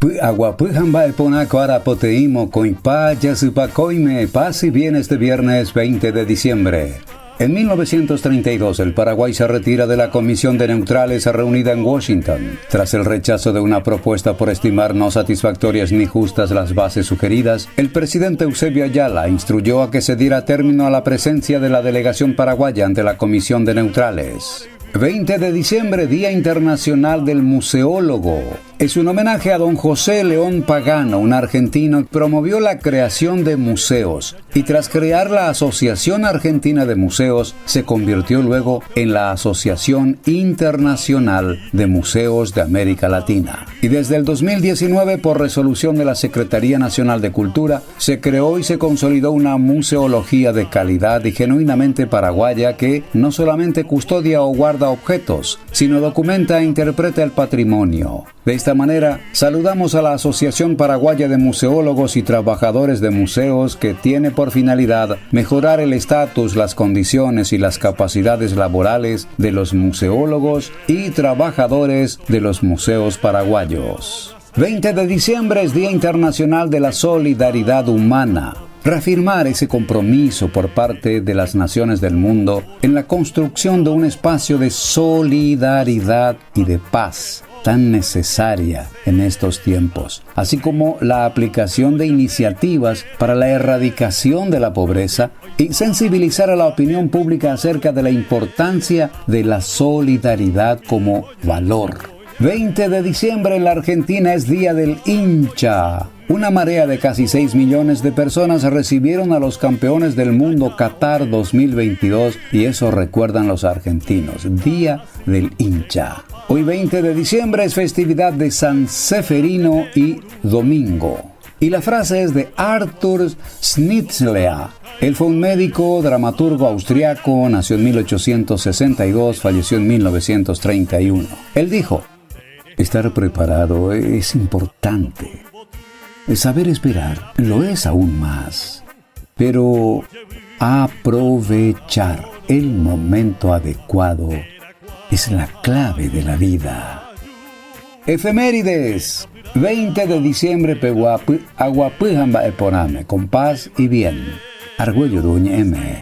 Aguapujamba epona cuarapoteimo coimpa yasupacoime paz y bien este viernes 20 de diciembre. En 1932, el Paraguay se retira de la Comisión de Neutrales reunida en Washington. Tras el rechazo de una propuesta por estimar no satisfactorias ni justas las bases sugeridas, el presidente Eusebio Ayala instruyó a que se diera término a la presencia de la delegación paraguaya ante la Comisión de Neutrales. 20 de diciembre, Día Internacional del Museólogo. Es un homenaje a don José León Pagano, un argentino que promovió la creación de museos y tras crear la Asociación Argentina de Museos, se convirtió luego en la Asociación Internacional de Museos de América Latina. Y desde el 2019, por resolución de la Secretaría Nacional de Cultura, se creó y se consolidó una museología de calidad y genuinamente paraguaya que no solamente custodia o guarda objetos, sino documenta e interpreta el patrimonio. De esta manera, saludamos a la Asociación Paraguaya de Museólogos y Trabajadores de Museos, que tiene por finalidad mejorar el estatus, las condiciones y las capacidades laborales de los museólogos y trabajadores de los museos paraguayos. 20 de diciembre es Día Internacional de la Solidaridad Humana. Reafirmar ese compromiso por parte de las naciones del mundo en la construcción de un espacio de solidaridad y de paz tan necesaria en estos tiempos, así como la aplicación de iniciativas para la erradicación de la pobreza y sensibilizar a la opinión pública acerca de la importancia de la solidaridad como valor. 20 de diciembre en la Argentina es Día del Hincha. Una marea de casi 6 millones de personas recibieron a los campeones del mundo Qatar 2022 y eso recuerdan los argentinos. Día del Hincha. Hoy 20 de diciembre es festividad de San Seferino y Domingo. Y la frase es de Arthur Schnitzler. Él fue un médico, dramaturgo austriaco, nació en 1862, falleció en 1931. Él dijo: estar preparado es importante. Saber esperar lo es aún más. Pero aprovechar el momento adecuado es la clave de la vida. Efemérides. 20 de diciembre Aguapujamba eponame, con paz y bien. Argüello Duñ M.